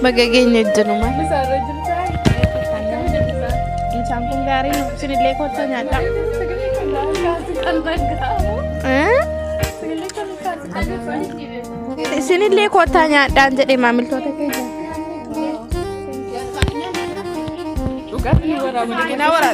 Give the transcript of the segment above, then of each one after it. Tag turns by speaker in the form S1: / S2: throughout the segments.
S1: Bagagenya jenuma. Isang kong garing sinilay ko sa nyata. Sinilay ko sa nyata jadi mamil to ta keja. Ugat ni wara mo di nawara.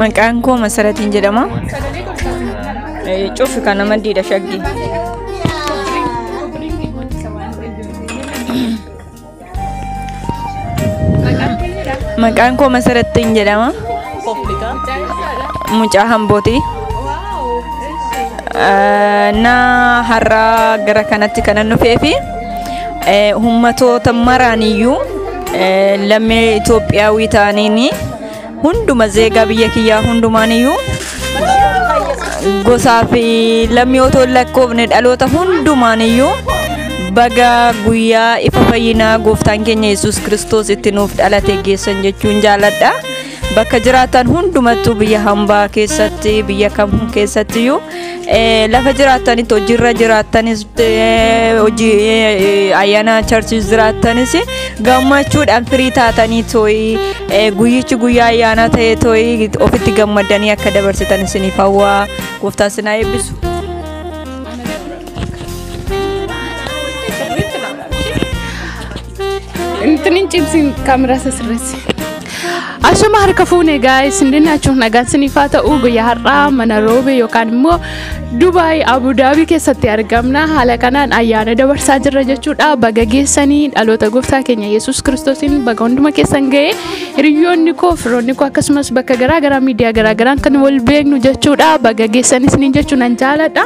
S2: Maqaan koo Masaratiin jedhama. Cufi kana maddiidha shaggi. Maqaan koo Masaratiin jedhama. Mucaa Hambooti. Na har'a gara kanatti kanan dhufeefi ummatoota maraaniyyuu lammii Itoophiyaawii ta'aniini hunduma zeegaa biyya kiyyaa hundumaaniyyuu gosaa fi lammii otoo lakkoofne dhaloota hundumaaniyyuu baga guyyaa ifa fayyinaa gooftaan keenya Yesuus Kiristoos itti nuuf dhalate geessan jechuun jaaladha. Bakka jiraatan hundumattuu biyya hambaa keessatti biyya kamuu keessattiyyuu lafa jiraatanis hojiirra jiraatanis hojii ayyaana charchis jiraatanis gammachuudhaan firii taatanii tooyi guyyichi guyyaa ayyaana ta'e tooyi ofitti gammadanii akka dabarsitan isiniif hawwaa gooftaan isin haa eebbisu.
S1: Intinin cimsin kaamera sasirreessi. Ashama harka fuune guys indina chuun nagaan siniifaa ta'uu guyyaa har'aa mana roobe yookaan immoo Dubai Abu Dhabi keessatti argamna. Haala kanaan ayyaana dabarsaa jirra jechuudha. Baga geessanii dhaloota gooftaa keenya Yesuus Kiristoosiin baga hunduma keessan ga'e. Hiriyoonni koo firoonni koo akkasumas bakka garaagaraa miidiyaa garaagaraan kan wal beeknu jechuudha. Baga geessanii isiniin jechuun nan jaaladha.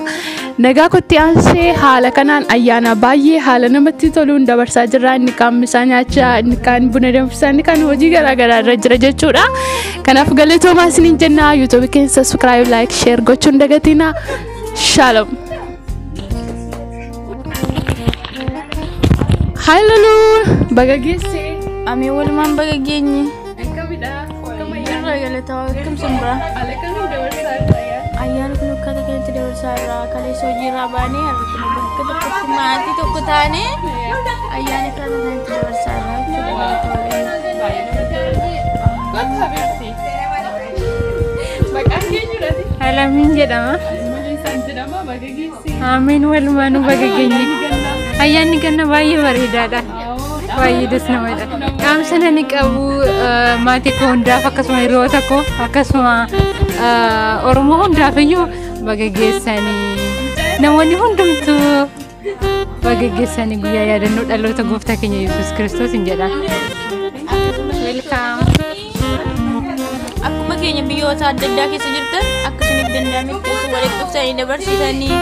S1: Nagaa kotti aansee haala kanaan ayyaana baay'ee haala namatti toluun dabarsaa jirra. Inni kaan misaa nyaachaa, inni kaan buna danfisaa, inni kaan hojii garaagaraa irra jira jechuudha. Kanaaf galatoomaa isiniin jenna. YouTube keenya subscribe, like, share gochuun dagatina. Shalom. Hai Lulu, baga geesse.
S2: Ami walumaan baga geenye.
S1: Akkamidha?
S2: Irra galata akkam simbira.
S1: Alakami dabarsaa ya.
S2: Ayyaana kun akkata kanatti dabarsaa irraa kaleessa hojiirraa baanee harkuma bakka tokkotti maatii tokko taane ayyaana kana kanatti dabarsaa irraa jechuudha. Alamin jedhama. Amin walumaan baga geenye. Ayyaanni ganna baay'ee bareedaadha. Baay'ee des namadha. Qaamsana ni qabu maatii koo hundaaf akkasuma hiriyoota koo akkasuma Oromoo hundaaf iyyuu baga geessanii namoonni hundumtuu baga geessanii guyyaa yaadannoo dhaloota gooftaa keenya Yesuus Kiristoos hin jedha. Welcome. Akkuma keenya biyyoota adda addaa keessa jirtan akkasuma danda'ametti walitti dhuftanii dabarsitanii